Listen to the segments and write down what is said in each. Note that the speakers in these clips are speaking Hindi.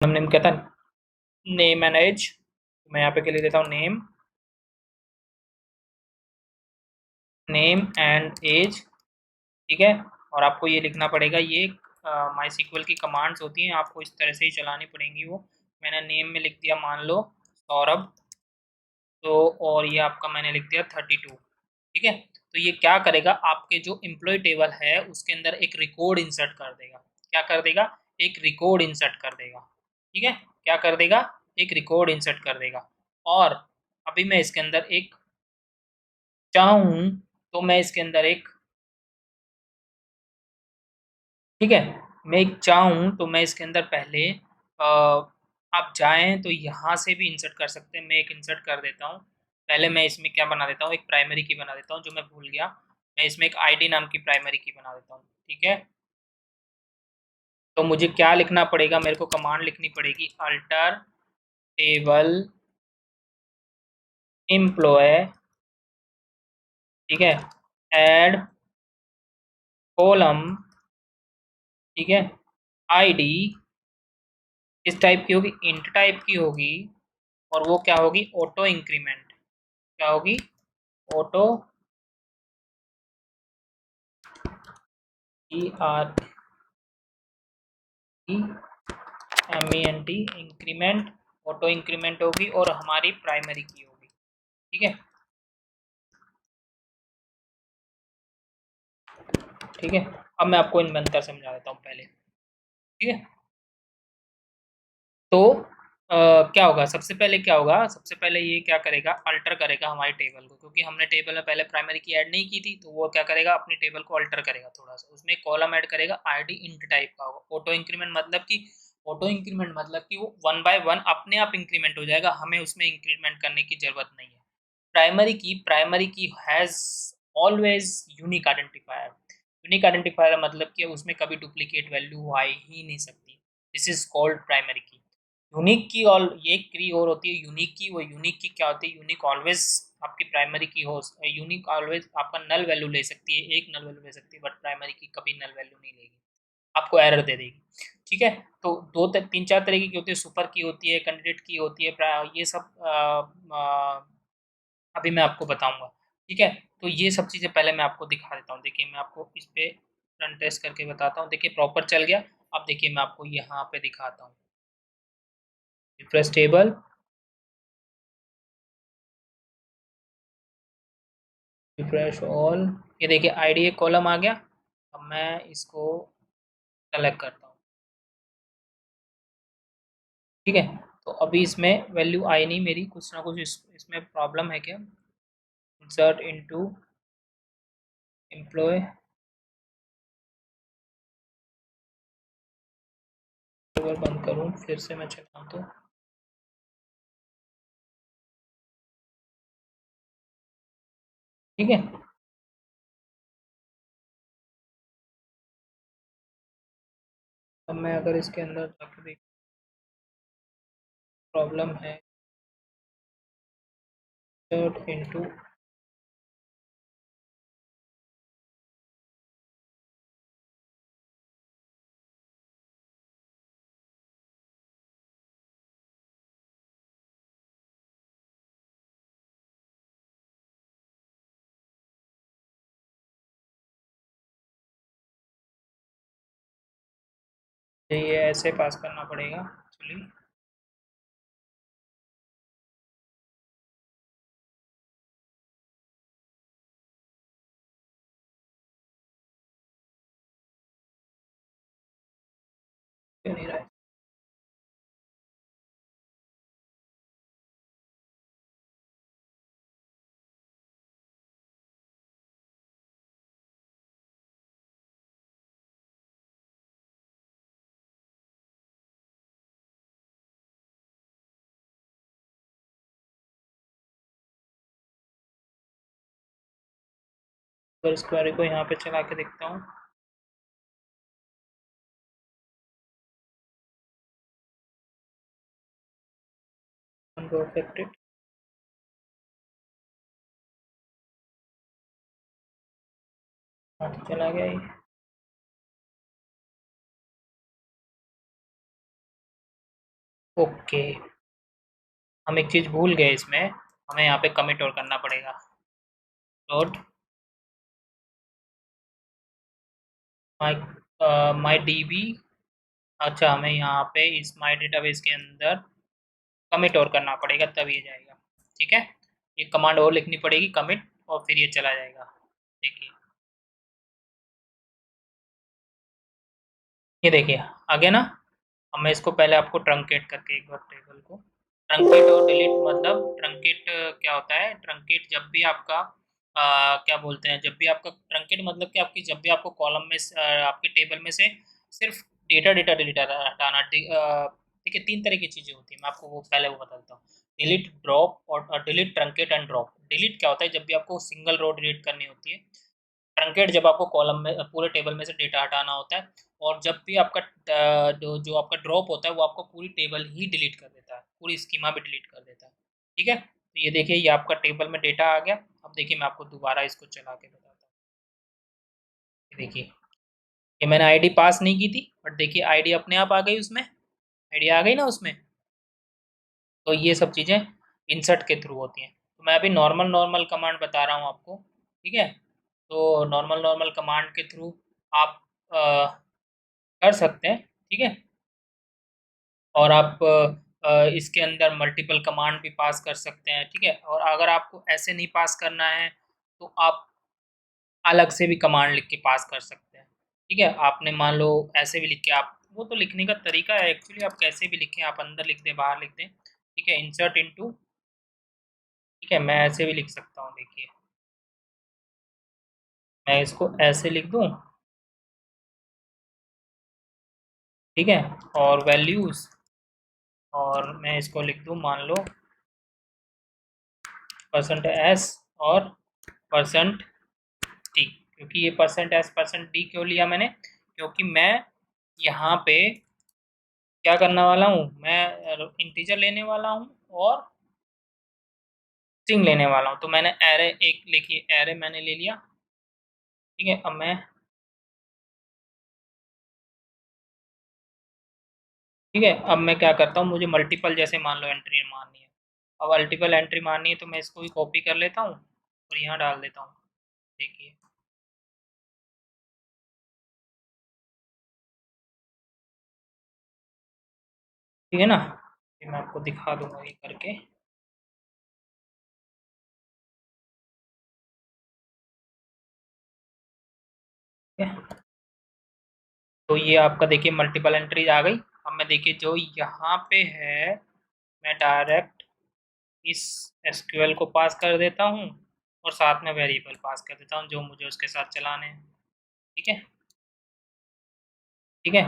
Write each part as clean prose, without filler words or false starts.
नेम कहता है नेम एंड एज। मैं यहाँ पे के लिए देता हूँ नेम, नेम एंड एज। ठीक है। और आपको ये लिखना पड़ेगा, ये माई सीक्वल की कमांड्स होती हैं, आपको इस तरह से ही चलानी पड़ेंगी वो। मैंने नेम में लिख दिया मान लो सौरभ, तो और ये आपका मैंने लिख दिया 32। ठीक है। तो ये क्या करेगा, आपके जो एम्प्लॉय टेबल है उसके अंदर एक रिकॉर्ड इंसर्ट कर देगा। क्या कर देगा, एक रिकॉर्ड इंसर्ट कर देगा। ठीक है। क्या कर देगा, एक रिकॉर्ड इंसर्ट कर देगा। और अभी मैं इसके अंदर एक चाहूँ तो मैं इसके अंदर एक, ठीक है, मैं एक चाहूँ तो मैं इसके अंदर पहले आप जाएं तो यहाँ से भी इंसर्ट कर सकते हैं। मैं एक इंसर्ट कर देता हूँ। पहले मैं इसमें क्या बना देता हूँ, एक प्राइमरी की बना देता हूँ, जो मैं भूल गया। मैं इसमें एक आईडी नाम की प्राइमरी की बना देता हूँ। ठीक है। तो मुझे क्या लिखना पड़ेगा, मेरे को कमांड लिखनी पड़ेगी अल्टर टेबल एम्प्लॉय। ठीक है। Add column. ठीक है। आईडी किस टाइप की होगी, इंट टाइप की होगी। और वो क्या होगी, ऑटो इंक्रीमेंट। क्या होगी, auto EREMENT increment, auto increment होगी और हमारी प्राइमरी की होगी। ठीक है। ठीक है। अब मैं आपको इन बनकर समझा देता हूँ पहले। ठीक है। तो क्या होगा, सबसे पहले क्या होगा, सबसे पहले ये क्या करेगा, अल्टर करेगा हमारी टेबल को, क्योंकि हमने टेबल में पहले प्राइमरी की ऐड नहीं की थी। तो वो क्या करेगा, अपनी टेबल को अल्टर करेगा थोड़ा सा, उसमें कॉलम ऐड करेगा आईडी इंट टाइप का होगा। ऑटो इंक्रीमेंट मतलब कि, ऑटो इंक्रीमेंट मतलब कि वो वन बाय वन अपने आप इंक्रीमेंट हो जाएगा, हमें उसमें इंक्रीमेंट करने की जरूरत नहीं है। प्राइमरी की has always unique identifier. Unique identifier मतलब कि उसमें कभी डुप्लीकेट वैल्यू आ ही नहीं सकती। दिस इज कॉल्ड प्राइमरी की। यूनिक की, और ये की और होती है यूनिक की। वो यूनिक की क्या होती है, यूनिक ऑलवेज आपकी प्राइमरी की हो, यूनिक ऑलवेज आपका नल वैल्यू ले सकती है, एक नल वैल्यू ले सकती है, बट प्राइमरी की कभी नल वैल्यू नहीं लेगी, आपको एरर दे देगी। ठीक है। तो दो तीन चार तरीके की होती है, सुपर की होती है, कैंडिडेट की होती है, ये सब अभी मैं आपको बताऊंगा। ठीक है। तो ये सब चीज़ें पहले मैं आपको दिखा देता हूँ। देखिए मैं आपको इस पे रन टेस्ट करके बताता हूँ। देखिए प्रॉपर चल गया। अब देखिए मैं आपको यहाँ पे दिखाता हूँ, रिफ्रेश टेबल, रिफ्रेश ऑल। ये देखिए आईडी एक कॉलम आ गया। अब मैं इसको सेलेक्ट करता हूँ। ठीक है। तो अभी इसमें वैल्यू आई नहीं मेरी, कुछ ना कुछ इसमें प्रॉब्लम है क्या। इंसर्ट इनटू एम्प्लॉय, अगर बंद करूँ फिर से मैं चलाऊँ तो, ठीक है। अब मैं अगर इसके अंदर जाकर देख, प्रॉब्लम है इंसर्ट इनटू, ये ऐसे पास करना पड़ेगा। चलिए क्यों नहीं रहा है। पर इस क्वेरी को यहाँ पे चला के देखता हूँ। अफेक्टेड, हाँ तो चला गया ये। ओके, हम एक चीज़ भूल गए इसमें, हमें यहाँ पे कमिट और करना पड़ेगा। Dot my my DB. अच्छा, हमें यहाँ पे इस माई डेटाबेस के अंदर कमिट और करना पड़ेगा, तब ये जाएगा। ठीक है, ये कमांड और लिखनी पड़ेगी, कमिट, और फिर ये चला जाएगा। देखिए, ये देखिए आ गया ना। अब मैं इसको पहले आपको ट्रंकेट करके एक बार टेबल को ट्रंकेट और डिलीट, मतलब ट्रंकेट क्या होता है? ट्रंकेट जब भी आपका क्या बोलते हैं, जब भी आपका ट्रंकेट मतलब कि आपकी जब भी आपको कॉलम में आपके टेबल में से सिर्फ डेटा डेटा डिलीट हटाना। ठीक है, तीन तरह की चीजें होती है, मैं आपको वो पहले वो बताता हूँ। डिलीट, ड्रॉप, और delete truncate and drop. Delete क्या होता है? जब भी आपको सिंगल रो डिलीट करनी होती है। ट्रंकेट जब आपको कॉलम में पूरे टेबल में से डेटा हटाना होता है। और जब भी आपका जो आपका ड्रॉप होता है वो आपको पूरी टेबल ही डिलीट कर देता है, पूरी स्कीमा भी डिलीट कर देता है। ठीक है, तो ये देखिए, ये आपका टेबल में डेटा आ गया। अब देखिए, मैं आपको दोबारा इसको चला के बताता हूँ। ये देखिए, ये मैंने आईडी पास नहीं की थी, बट देखिए आईडी अपने आप आ गई उसमें, आईडी आ गई ना उसमें। तो ये सब चीज़ें इंसर्ट के थ्रू होती हैं। तो मैं अभी नॉर्मल नॉर्मल कमांड बता रहा हूँ आपको। ठीक है, तो नॉर्मल नॉर्मल कमांड के थ्रू आप कर सकते हैं। ठीक है, और आप इसके अंदर मल्टीपल कमांड भी पास कर सकते हैं। ठीक है, और अगर आपको ऐसे नहीं पास करना है तो आप अलग से भी कमांड लिख के पास कर सकते हैं। ठीक है, आपने मान लो ऐसे भी लिख के, आप वो तो लिखने का तरीका है एक्चुअली, आप कैसे भी लिखें, आप अंदर लिख दें, बाहर लिख दें। ठीक है, इंसर्ट इनटू। ठीक है, मैं ऐसे भी लिख सकता हूँ, देखिए मैं इसको ऐसे लिख दूँ। ठीक है, और वैल्यूज़, और मैं इसको लिख दूँ, मान लो %s और %t। क्योंकि ये %s %t क्यों लिया मैंने? क्योंकि मैं यहाँ पे क्या करने वाला हूँ, मैं इंटीजर लेने वाला हूँ और स्ट्रिंग लेने वाला हूँ। तो मैंने एरे एक लिखी, एरे मैंने ले लिया। ठीक है, अब मैं, ठीक है, अब मैं क्या करता हूँ, मुझे मल्टीपल जैसे मान लो एंट्री मारनी है। अब मल्टीपल एंट्री मारनी है तो मैं इसको भी कॉपी कर लेता हूँ और यहाँ डाल देता हूँ। देखिए, ठीक है ना, ये मैं आपको दिखा दूंगा ये करके। ठीक है, तो ये आपका देखिए मल्टीपल एंट्रीज आ गई। अब मैं देखिए जो यहाँ पे है, मैं डायरेक्ट इस एसक्यूएल को पास कर देता हूँ और साथ में वेरिएबल पास कर देता हूँ जो मुझे उसके साथ चलाने हैं। ठीक है, ठीक है,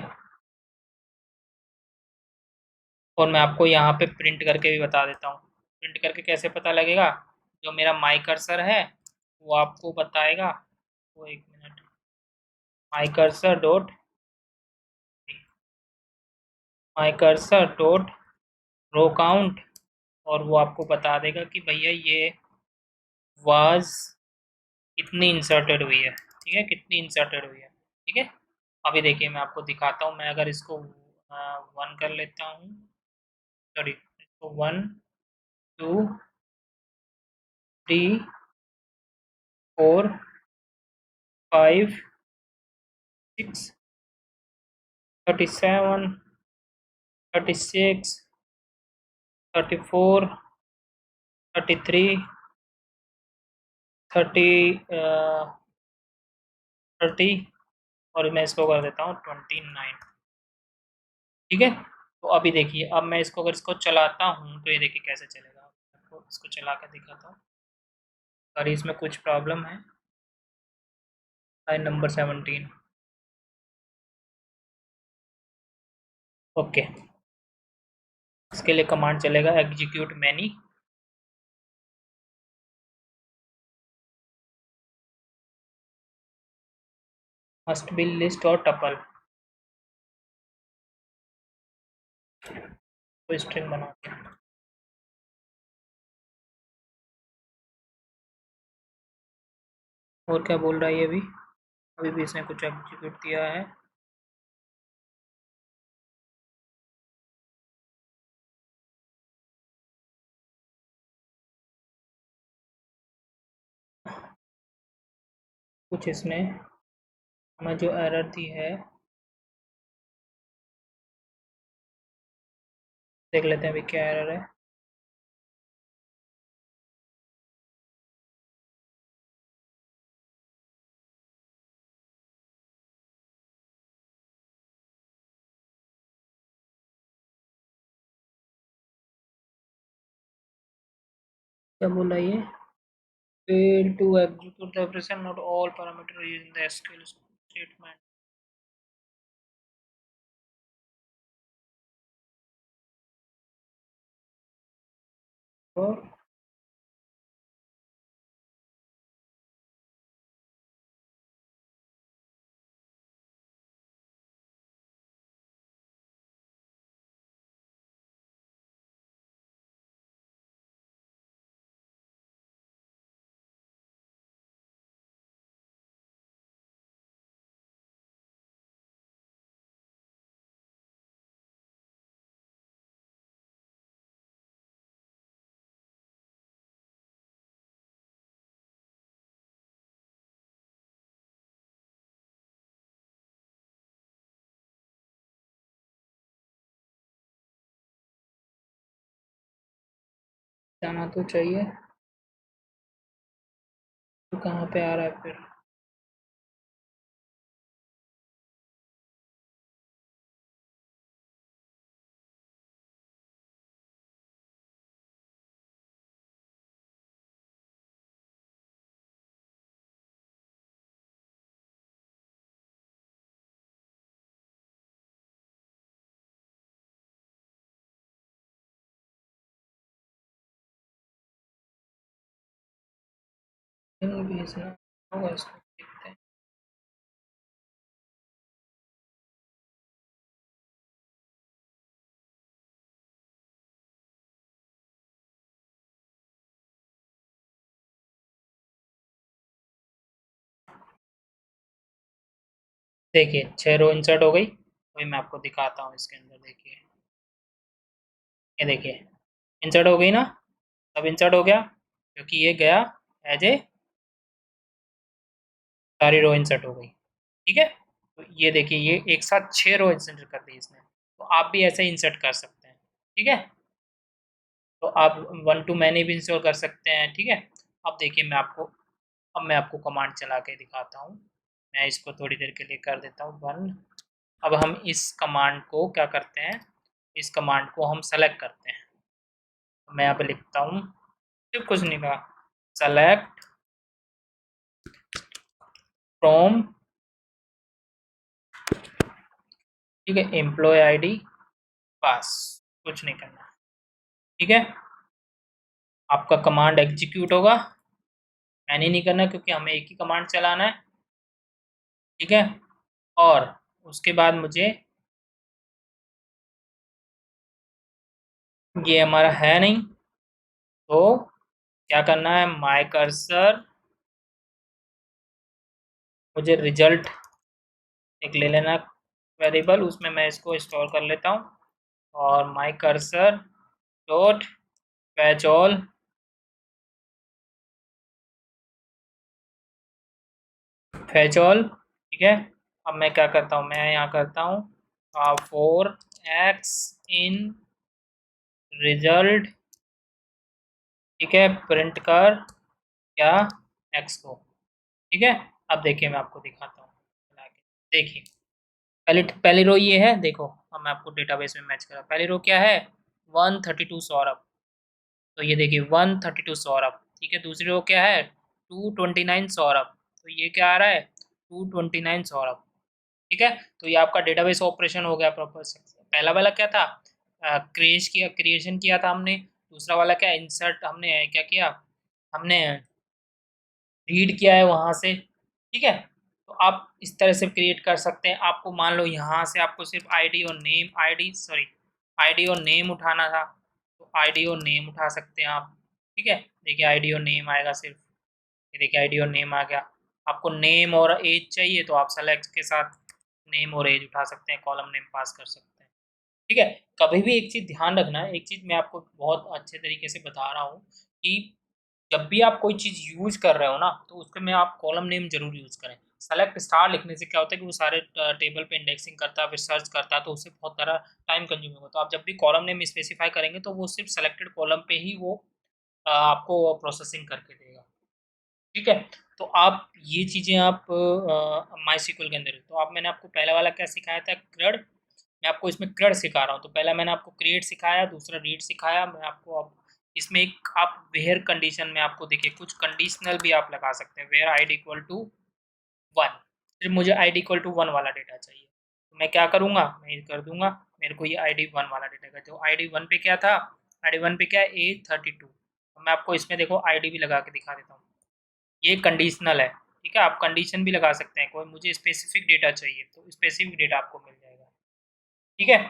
और मैं आपको यहाँ पे प्रिंट करके भी बता देता हूँ। प्रिंट करके कैसे पता लगेगा? जो मेरा माई कर्सर है वो आपको बताएगा। वो एक minute, my cursor dot, my cursor dot row count, और वो आपको बता देगा कि भैया ये वाज कितनी इंसर्टेड हुई है। ठीक है, कितनी इंसर्टेड हुई है। ठीक है, अभी देखिए मैं आपको दिखाता हूँ। मैं अगर इसको 1 कर लेता हूँ, सॉरी, इसको 1 2 3 4 5 6 37 36 34 33 30 30, और मैं इसको कर देता हूँ 29। ठीक है, तो अभी देखिए, अब मैं इसको अगर इसको चलाता हूँ तो ये देखिए कैसे चलेगा। आपको इसको चला कर दिखाता हूँ, अगर इसमें कुछ प्रॉब्लम है। Line number 17। ओके, इसके लिए कमांड चलेगा execute many. Must be list और टपल, तो स्ट्रिंग बना के। और क्या बोल रहा है ये? अभी अभी भी इसने कुछ एग्जीक्यूट किया है। कुछ इसने हमें जो एरर दी है देख लेते हैं अभी क्या एरर है। क्या बोला ये? fail to execute the operation, not all parameters using the SQL statement। और जाना तो चाहिए, तो कहाँ पे आ रहा है फिर? भेजना होगा इसको, देखते हैं। देखिए 6 रो इंसर्ट हो गई, वही मैं आपको दिखाता हूँ इसके अंदर। देखिए ये देखिए इंसर्ट हो गई ना, अब इंसर्ट हो गया क्योंकि ये गया एज ए, सारी रो इंसर्ट हो गई। ठीक है, तो ये देखिए ये एक साथ 6 रो इंसर्ट कर दी इसने, तो आप भी ऐसे इंसर्ट कर सकते हैं। ठीक है, तो आप 1 to मैनी भी इंस्टॉल कर सकते हैं। ठीक है, अब देखिए मैं आपको कमांड चला के दिखाता हूँ। मैं इसको थोड़ी देर के लिए कर देता हूँ बंद। अब हम इस कमांड को क्या करते हैं, इस कमांड को हम सेलेक्ट करते हैं। तो मैं यहाँ पे लिखता हूँ, सिर्फ कुछ नहीं कहा, सेलेक्ट फ्रॉम, ठीक है, एम्प्लॉय आईडी, बस, कुछ नहीं करना। ठीक है, आपका कमांड एग्जीक्यूट होगा, मैंने नहीं करना क्योंकि हमें एक ही कमांड चलाना है। ठीक है, और उसके बाद मुझे, ये हमारा है नहीं, तो क्या करना है, माई कर्सर, मुझे रिजल्ट एक ले लेना वेरिएबल, उसमें मैं इसको स्टोर कर लेता हूँ। और माई cursor dot fetch all, fetch all. ठीक है, अब मैं क्या करता हूँ, मैं यहाँ करता हूँ फॉर एक्स इन रिजल्ट। ठीक है, प्रिंट कर क्या, एक्स को। ठीक है, अब देखिए मैं आपको दिखाता हूँ चला के। देखिए पहली पहली रो ये है, देखो अब मैं आपको डेटाबेस में मैच करा, पहली रो क्या है, 132 सौरभ, तो ये देखिए 132 सौरभ। ठीक है, दूसरी रो क्या है, 229 सौरभ, तो ये क्या आ रहा है, 229 सौरभ। ठीक है, तो ये आपका डेटाबेस ऑपरेशन हो गया प्रॉपर। पहला वाला क्या था, क्रिएशन किया था हमने, दूसरा वाला क्या, इंसर्ट हमने क्या किया, हमने रीड किया है वहां से। ठीक है, तो आप इस तरह से क्रिएट कर सकते हैं। आपको मान लो यहाँ से आपको सिर्फ आईडी और नेम उठाना था, तो आईडी और नेम उठा सकते हैं आप। ठीक है, देखिए आईडी और नेम आएगा सिर्फ, ये देखिए आईडी और नेम आ गया। आपको नेम और एज चाहिए तो आप सेलेक्ट के साथ नेम और एज उठा सकते हैं, कॉलम नेम पास कर सकते हैं। ठीक है, कभी भी एक चीज़ ध्यान रखना है, एक चीज़ मैं आपको बहुत अच्छे तरीके से बता रहा हूँ कि जब भी आप कोई चीज़ यूज कर रहे हो ना, तो उसके में आप कॉलम नेम जरूर यूज करें। सेलेक्ट स्टार लिखने से क्या होता है कि वो सारे टेबल पे इंडेक्सिंग करता है, फिर सर्च करता है, तो उससे बहुत सारा टाइम कंज्यूमिंग होता है। आप जब भी कॉलम नेम स्पेसिफाई करेंगे तो वो सिर्फ सेलेक्टेड कॉलम पे ही वो आपको प्रोसेसिंग करके देगा। ठीक है? तो आप ये चीज़ें आप माई के अंदर, तो आप मैंने आपको पहला वाला क्या सिखाया था, क्रड। मैं आपको इसमें क्रड सिखा रहा हूँ। तो पहला मैंने आपको क्रिएट सिखाया, दूसरा रीड सिखाया। मैं आपको अब इसमें एक आप वेयर कंडीशन में आपको देखिए कुछ कंडीशनल भी आप लगा सकते हैं। वेयर आईडी इक्वल टू 1, फिर मुझे आईडी इक्वल टू 1 वाला डेटा चाहिए, तो मैं क्या करूँगा, मैं ये कर दूंगा मेरे को ये आईडी 1 वाला डेटा का। जो आईडी 1 पे क्या था, आईडी 1 पे क्या है, A32। तो मैं आपको इसमें देखो आईडी भी लगा के दिखा देता हूँ। ये कंडीशनल है, ठीक है। आप कंडीशन भी लगा सकते हैं, कोई मुझे स्पेसिफिक डेटा चाहिए तो स्पेसिफिक डेटा आपको मिल जाएगा। ठीक है।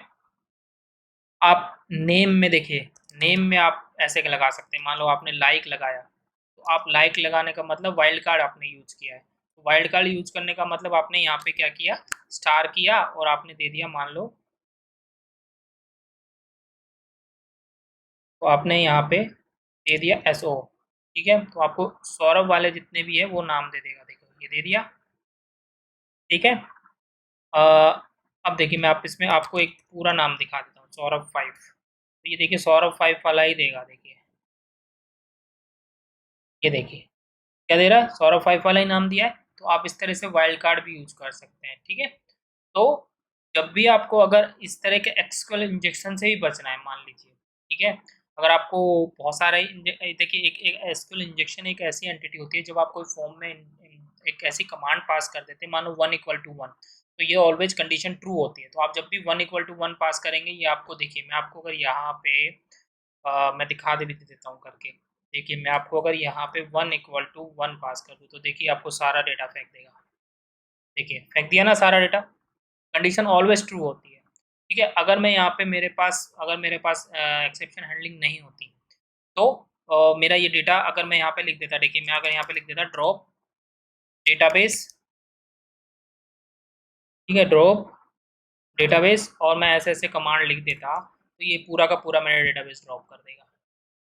आप नेम में देखिए, नेम में आप ऐसे लगा सकते हैं। मान लो आपने लाइक लगाया, तो आप लाइक लगाने का मतलब वाइल्ड कार्ड आपने यूज किया है। तो वाइल्ड कार्ड यूज करने का मतलब आपने यहाँ पे क्या किया, स्टार किया और आपने दे दिया, मान लो तो आपने यहाँ पे दे दिया SO। ठीक है, तो आपको सौरभ वाले जितने भी है वो नाम दे देगा। देखो ये दे दिया। ठीक है। अ, अब देखिए मैं आप इसमें आपको एक पूरा नाम दिखा देता हूँ, सौरभ 5। तो ये देखिए सौरभ 5 वाला ही देगा। देखिए ये देखिए क्या दे रहा है, सौरभ 5 वाला ही नाम दिया है। तो आप इस तरह से वाइल्ड कार्ड भी यूज कर सकते हैं। ठीक है। तो जब भी आपको अगर इस तरह के एक्सक्यूएल इंजेक्शन से ही बचना है, मान लीजिए, ठीक है, अगर आपको बहुत सारे देखिए एक एक एसक्यूएल इंजेक्शन एक ऐसी एंटिटी होती है, जब आप कोई फॉर्म में एक ऐसी कमांड पास कर देते हैं, मानो 1 = 1, तो ये ऑलवेज कंडीशन ट्रू होती है। तो आप जब भी 1 = 1 पास करेंगे, ये आपको देखिए, मैं आपको अगर यहाँ पे मैं दिखा दे भी देता हूँ करके। देखिए मैं आपको अगर यहाँ पे 1 = 1 पास कर दूँ, तो देखिए आपको सारा डेटा फेंक देगा। देखिए फेंक दिया ना सारा डेटा। कंडीशन ऑलवेज ट्रू होती है। ठीक है। अगर मैं यहाँ पे मेरे पास एक्सेप्शन हैंडलिंग नहीं होती, तो मेरा ये डेटा अगर मैं यहाँ पे लिख देता, देखिए मैं अगर यहाँ पे लिख देता ड्रॉप डेटाबेस, ठीक है, ड्रॉप डेटाबेस, और मैं ऐसे ऐसे कमांड लिख देता, तो ये पूरा का पूरा मेरा डेटाबेस ड्रॉप कर देगा।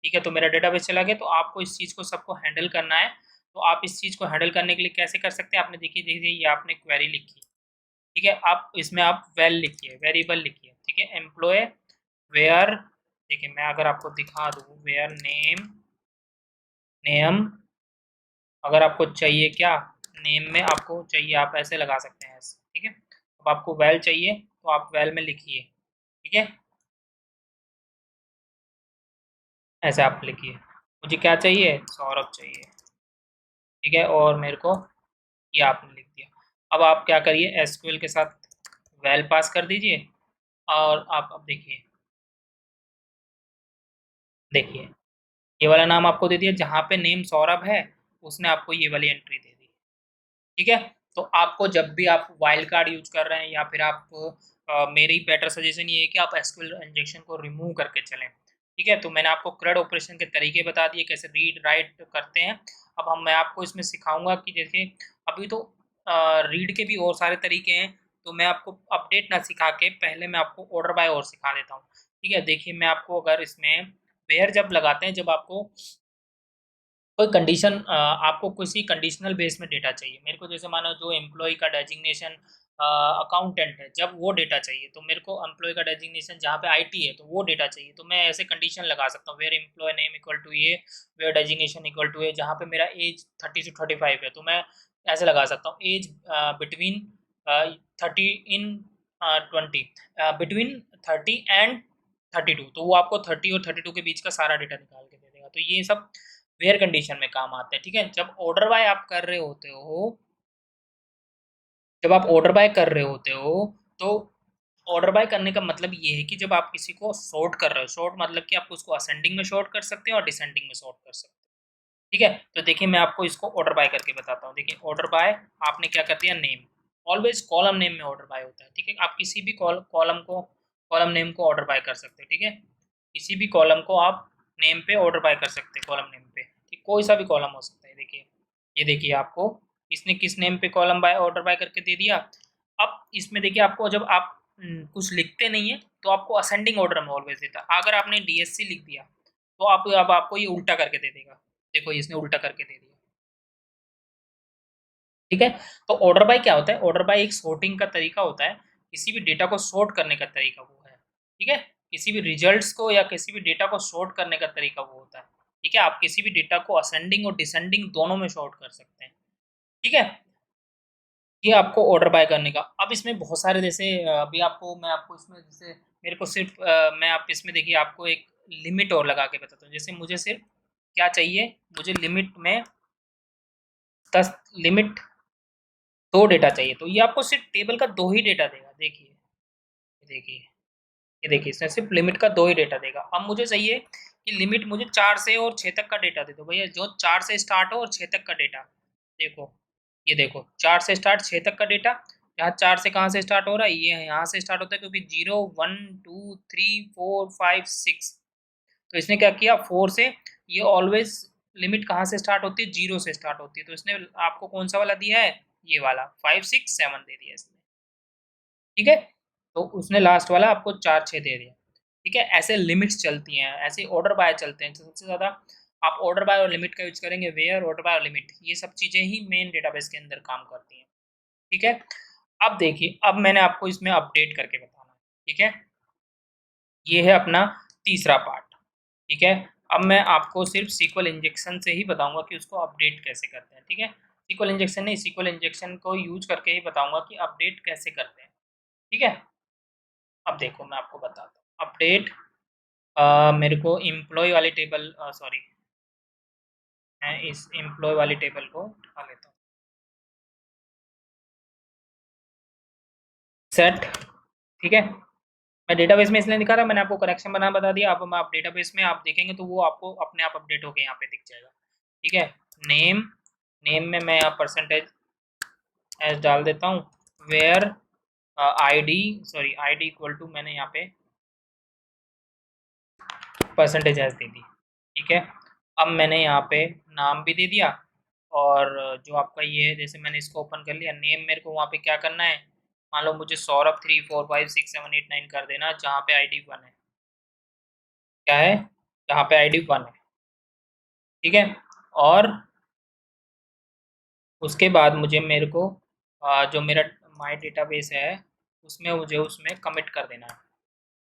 ठीक है, तो मेरा डेटाबेस चला गया। तो आपको इस चीज़ को सबको हैंडल करना है। तो आप इस चीज़ को हैंडल करने के लिए कैसे कर सकते हैं, आपने देखिए देखिए ये आपने क्वेरी लिखी, ठीक है, आप इसमें आप वेल लिखिए, वेरिएबल लिखिए। ठीक है, एम्प्लॉय वेयर, देखिए मैं अगर आपको दिखा दूँ, वेयर नेम, नेम, अगर आपको चाहिए क्या, नेम में आपको चाहिए, आप ऐसे लगा सकते हैं ऐसे। ठीक है, अब आपको वेल चाहिए तो आप वेल में लिखिए। ठीक है, ऐसे आप लिखिए, मुझे क्या चाहिए, सौरभ चाहिए। ठीक है, और मेरे को ये आपने लिख दिया। अब आप क्या करिए, एसक्यूएल के साथ वेल पास कर दीजिए, और आप अब देखिए, देखिए ये वाला नाम आपको दे दिया, जहाँ पे नेम सौरभ है उसने आपको ये वाली एंट्री दे दी। ठीक है। तो आपको जब भी आप वाइल्ड कार्ड यूज कर रहे हैं, या फिर आप मेरी बेटर सजेशन ये है कि आप एसक्यूएल इंजेक्शन को रिमूव करके चलें। ठीक है, तो मैंने आपको क्रड ऑपरेशन के तरीके बता दिए, कैसे रीड राइट करते हैं। अब मैं आपको इसमें सिखाऊंगा कि जैसे अभी तो रीड के भी और सारे तरीके हैं, तो मैं आपको अपडेट ना सिखा के पहले मैं आपको ऑर्डर बाय और सिखा देता हूँ। ठीक है, देखिए मैं आपको अगर इसमें वेयर जब लगाते हैं, जब आपको कोई कंडीशन आपको किसी कंडीशनल बेस में डेटा चाहिए, मेरे को जैसे मानो जो एम्प्लॉय का डेजिग्नेशन अकाउंटेंट है, जब वो डेटा चाहिए, तो मेरे को एम्प्लॉय का डेजिग्नेशन जहाँ पे आईटी है तो वो डेटा चाहिए, तो मैं ऐसे कंडीशन लगा सकता हूँ, where employ name equal to ये, वेयर डेजिग्नेशन इक्वल टू ये, जहाँ पे मेरा एज 30 to 35 है, तो मैं ऐसे लगा सकता हूँ, as between 30 in 20, between 30 and 32, तो वो आपको 30 और 32 के बीच का सारा डेटा निकाल के दे देगा। तो ये सब वेयर कंडीशन में काम आते हैं। ठीक है, जब ऑर्डर बाय आप कर रहे होते हो, जब आप ऑर्डर बाय कर रहे होते हो, तो ऑर्डर बाय करने का मतलब ये है कि जब आप किसी को सॉर्ट कर रहे हो, सॉर्ट मतलब कि आप उसको असेंडिंग में सॉर्ट कर सकते हैं और डिसेंडिंग में सॉर्ट कर सकते हैं। ठीक है, तो देखिए मैं आपको इसको ऑर्डर बाय करके बताता हूँ। देखिए ऑर्डर बाय आपने क्या कर दिया, नेम, ऑलवेज कॉलम नेम में ऑर्डर बाय होता है। ठीक है, आप किसी भी कॉलम नेम को ऑर्डर बाय कर सकते हैं। ठीक है, किसी भी कॉलम को आप नेम पे ऑर्डर बाय कर सकते हैं, कॉलम नेम पे। ठीक, कोई सा भी कॉलम हो सकता है। देखिए ये देखिए आपको इसने किस नेम पे कॉलम बाय ऑर्डर बाय करके दे दिया। अब इसमें देखिए आपको जब आप कुछ लिखते नहीं है, तो आपको असेंडिंग ऑर्डर में ऑलवेज देता है। अगर आपने डीएससी लिख दिया, तो आप अब आपको ये उल्टा करके दे देगा। देखो इसने उल्टा करके दे दिया। ठीक है, तो ऑर्डर बाय क्या होता है? ऑर्डर बाय एक सॉर्टिंग का तरीका होता है, किसी भी डेटा को सॉर्ट करने का तरीका वो है। ठीक है, किसी भी रिजल्ट्स को या किसी भी डेटा को सॉर्ट करने का तरीका वो होता है। ठीक है, आप किसी भी डेटा को असेंडिंग और डिसेंडिंग दोनों में सॉर्ट कर सकते हैं। ठीक है, ये आपको ऑर्डर बाय करने का। अब इसमें बहुत सारे जैसे अभी आपको मैं आपको इसमें जैसे मेरे को सिर्फ मैं आप इसमें देखिए आपको एक लिमिट और लगा के बताता हूँ। जैसे मुझे सिर्फ क्या चाहिए, मुझे लिमिट में 10 लिमिट 2 डेटा चाहिए, तो ये आपको सिर्फ टेबल का 2 ही डेटा देगा। देखिए, देखिए, ये देखिए इसने सिर्फ लिमिट का 2 ही डेटा देगा। अब मुझे चाहिए कि लिमिट मुझे 4 से और 6 तक का डेटा दे दो भैया, जो 4 से स्टार्ट हो और 6 तक का डेटा। देखो, ये देखो 4 से स्टार्ट 6 तक का डेटा। यहाँ 4 से कहाँ से स्टार्ट हो रहा है? ये यहाँ से स्टार्ट होता है, क्योंकि 0 1 2 3 4 5 6। तो इसने क्या किया, 4 से, ये ऑलवेज लिमिट कहाँ से स्टार्ट होती है? 0 से स्टार्ट होती है। तो इसने आपको कौन सा वाला दिया है? ये वाला 5 6 7 दे दिया इसने। ठीक है, तो उसने लास्ट वाला आपको 4 6 दे दिया। ठीक है, ऐसे लिमिट्स चलती हैं, ऐसे ऑर्डर बाय चलते हैं। तो सबसे ज़्यादा आप ऑर्डर बाय और लिमिट का यूज करेंगे, वेयर, ऑर्डर बाय और लिमिट, ये सब चीज़ें ही मेन डेटाबेस के अंदर काम करती हैं। ठीक है, अब देखिए, अब मैंने आपको इसमें अपडेट करके बताना है। ठीक है, ये है अपना तीसरा पार्ट। ठीक है, अब मैं आपको सिर्फ सीक्वल इंजेक्शन से ही बताऊंगा कि उसको अपडेट कैसे करते हैं। ठीक है, सीक्वल इंजेक्शन नहीं, सीक्वल इंजेक्शन को यूज करके ही बताऊंगा कि अपडेट कैसे करते हैं। ठीक है, अब देखो मैं आपको बताता हूँ अपडेट। मेरे को एम्प्लॉय वाली टेबल, सॉरी, मैं इस एम्प्लॉय वाली टेबल को उठा लेता हूँ। सेट। ठीक है, मैं डेटाबेस में इसलिए दिखा रहा, मैंने आपको कनेक्शन बना बता दिया। अब आप डेटाबेस में आप देखेंगे तो वो आपको अपने आप अपडेट होके यहाँ पे दिख जाएगा। ठीक है, नेम, नेम में मैं यहाँ परसेंटेज एस डाल देता हूँ। Where ID, sorry ID equal to, मैंने यहाँ पे परसेंटेज एस दे दी। ठीक है, अब मैंने यहाँ पे नाम भी दे दिया, और जो आपका ये है, जैसे मैंने इसको ओपन कर लिया, नेम मेरे को वहाँ पे क्या करना है, मान लो मुझे सौरभ 3 4 5 6 7 8 9 कर देना, जहाँ पे आईडी 1 है। क्या है? जहाँ पे आईडी 1 है। ठीक है, और उसके बाद मुझे मेरे को जो मेरा माई डेटाबेस है उसमें मुझे उसमें कमिट कर देना है।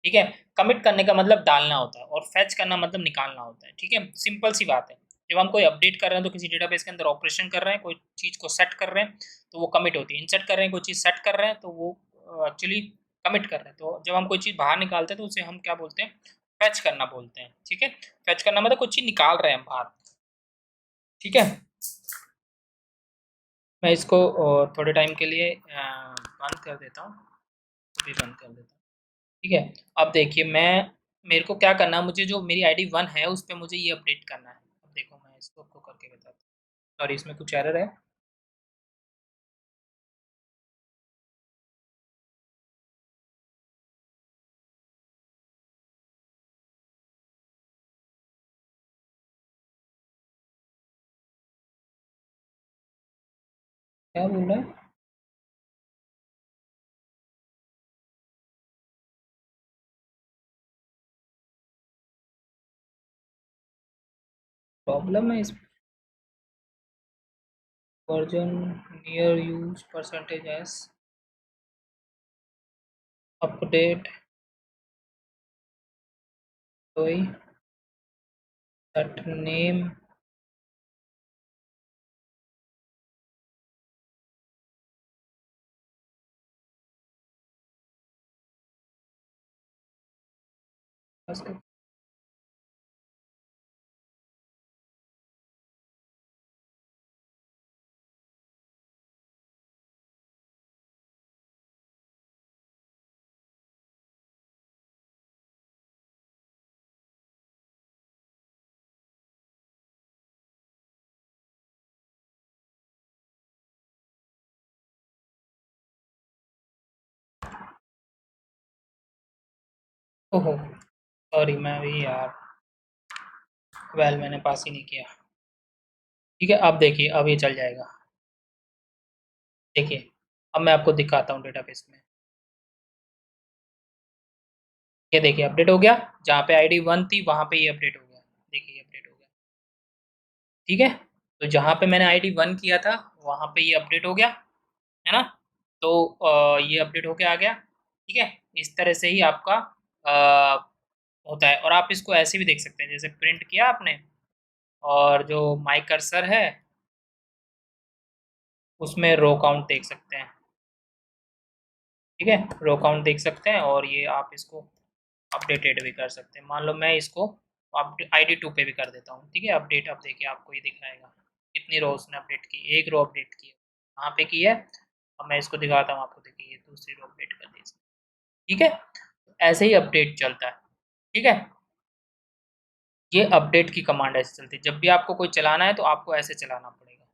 ठीक है, कमिट करने का मतलब डालना होता है, और फैच करना मतलब निकालना होता है। ठीक है, सिंपल सी बात है। जब हम कोई अपडेट कर रहे हैं तो किसी डेटाबेस के अंदर ऑपरेशन कर रहे हैं, कोई चीज़ को सेट कर रहे हैं, तो वो कमिट होती है। इंसर्ट कर रहे हैं, कोई चीज़ सेट कर रहे हैं, तो वो एक्चुअली कमिट कर रहे हैं। तो जब हम कोई चीज़ बाहर निकालते हैं तो उसे हम क्या बोलते हैं? फैच करना बोलते हैं। ठीक है, फैच करना मतलब कुछ चीज़ निकाल रहे हैं हम बाहर। ठीक है, मैं इसको थोड़े टाइम के लिए बंद कर देता हूँ, अभी बंद कर देता हूँ। ठीक है, अब देखिए मैं, मेरे को क्या करना है, मुझे जो मेरी आईडी 1 है उस पर मुझे ये अपडेट करना है। अब देखो मैं इसको आपको करके बताता हूँ। सॉरी, इसमें कुछ एरर है। क्या बोल रहा है? प्रॉब्लम है इस version near use percentage S update कोई दैट नेम। ओहो, सॉरी, मैं भी यार, वेल मैंने पास ही नहीं किया। ठीक है, अब देखिए, अब ये चल जाएगा। देखिए, अब मैं आपको दिखाता हूँ डेटाबेस में। ये देखिए अपडेट हो गया, जहाँ पे आईडी 1 थी वहाँ पे ये अपडेट हो गया। देखिए अपडेट हो गया। ठीक है। तो जहाँ पे मैंने आईडी 1 किया था वहाँ पे ये अपडेट हो गया, है ना। तो ये अपडेट होके आ गया। ठीक है, इस तरह से ही आपका होता है। और आप इसको ऐसे भी देख सकते हैं, जैसे प्रिंट किया आपने और जो माई कर्सर है उसमें रो काउंट देख सकते हैं। ठीक है, रो काउंट देख सकते हैं और ये आप इसको अपडेटेड भी कर सकते हैं। मान लो मैं इसको ID 2 पे भी कर देता हूँ। ठीक है, अपडेट, अब देखिए आपको ये दिखाएगा कितनी रो उसने अपडेट की, एक रो अपडेट की है, कहाँ पे की है। अब मैं इसको दिखाता हूँ आपको, देखिए ये दूसरी रो अपडेट कर दी। ठीक है, ऐसे ही अपडेट चलता है। ठीक है, ये अपडेट की कमांड ऐसे चलती है। जब भी आपको कोई चलाना है तो आपको ऐसे चलाना पड़ेगा।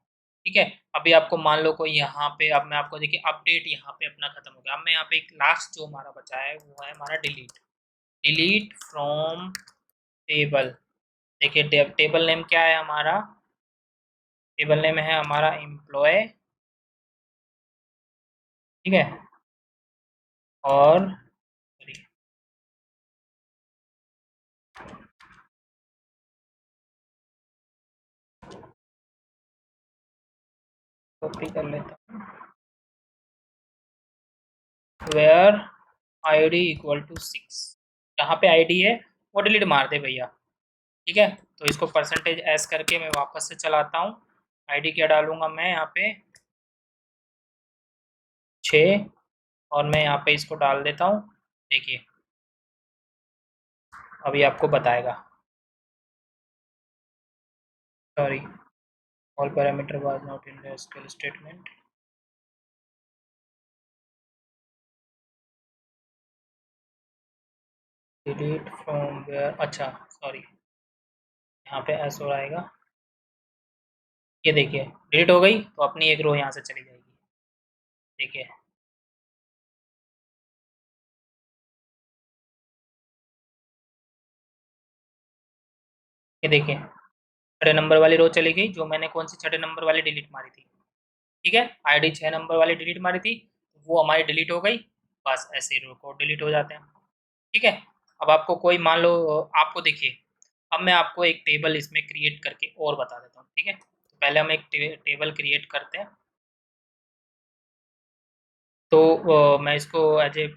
ठीक है, अभी आपको मान लो कोई यहाँ पे, अब मैं आपको देखिए अपडेट यहाँ पे अपना खत्म हो गया। अब मैं यहाँ पे एक लास्ट जो हमारा बचा है वो है हमारा डिलीट। Delete from table. देखिए टेबल नेम क्या है हमारा, टेबल नेम है हमारा एम्प्लॉय। ठीक है, और कॉपी कर लेता हूँ, वेयर ID = 6। जहाँ पे ID है वो डिलीट मार दे भैया। ठीक है, तो इसको %s करके मैं वापस से चलाता हूँ। ID क्या डालूंगा मैं यहाँ पे 6, और मैं यहाँ पे इसको डाल देता हूँ। देखिए अभी आपको बताएगा, sorry, all parameter was not in the scale statement. Delete from where, अच्छा सॉरी, यहाँ पे एस और आएगा। ये देखिए डिलीट हो गई, तो अपनी एक रो यहाँ से चली जाएगी। देखिए ये देखिए छठे नंबर वाली रो चली गई, जो मैंने कौन सी छठे नंबर वाली डिलीट मारी थी। ठीक है, ID 6 नंबर वाली डिलीट मारी थी, वो हमारी डिलीट हो गई। बस ऐसे ही रो को डिलीट हो जाते हैं। ठीक है, अब आपको कोई मान लो, आपको देखिए, अब मैं आपको एक टेबल इसमें क्रिएट करके और बता देता हूँ। ठीक है, तो पहले हम एक टेबल क्रिएट करते हैं। तो मैं इसको एज ए,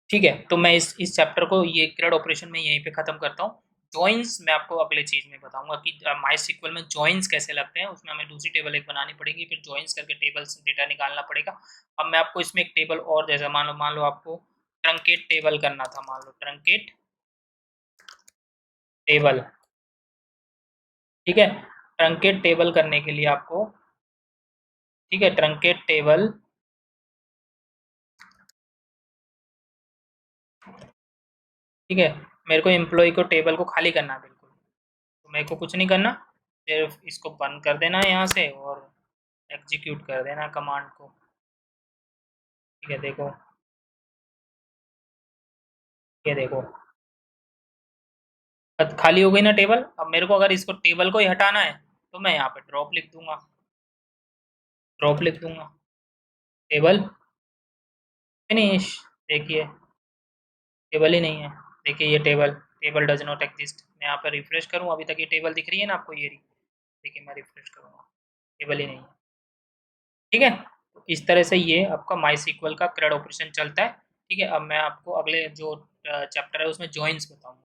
ठीक है, तो मैं इस चैप्टर को, ये CRUD ऑपरेशन में यहीं पे ख़त्म करता हूँ। जॉइंस मैं आपको अगले चीज़ में बताऊंगा कि माई SQL में जॉइंस कैसे लगते हैं। उसमें हमें दूसरी टेबल एक बनानी पड़ेगी, फिर जॉइंस करके टेबल से डेटा निकालना पड़ेगा। अब मैं आपको इसमें एक टेबल और, जैसे मान लो आपको ट्रंकेट टेबल करना था, मान लो ट्रंकेट टेबल। ठीक है, ट्रंकेट टेबल करने के लिए आपको, ठीक है, ट्रंकेट टेबल, ठीक है, मेरे को एम्प्लॉय को टेबल को खाली करना है बिल्कुल। तो मेरे को कुछ नहीं करना, सिर्फ इसको बंद कर देना है यहाँ से और एग्जीक्यूट कर देना कमांड को। ठीक है, देखो, ये देखो अब खाली हो गई ना टेबल। अब मेरे को अगर इसको टेबल को ही हटाना है तो मैं यहाँ पे ड्रॉप लिख दूंगा, ड्रॉप लिख दूंगा, टेबल फिनिश। देखिए टेबल ही नहीं है। देखिए ये table, table does not exist. मैं यहाँ पर रिफ्रेश करूँ, अभी तक ये टेबल दिख रही है ना आपको, ये रही। देखिए मैं रिफ्रेश करूँगा, टेबल ही नहीं है। ठीक है, तो इस तरह से ये आपका माई SQL का CRUD ऑपरेशन चलता है। ठीक है, अब मैं आपको अगले जो चैप्टर है उसमें जॉइंस बताऊँगा।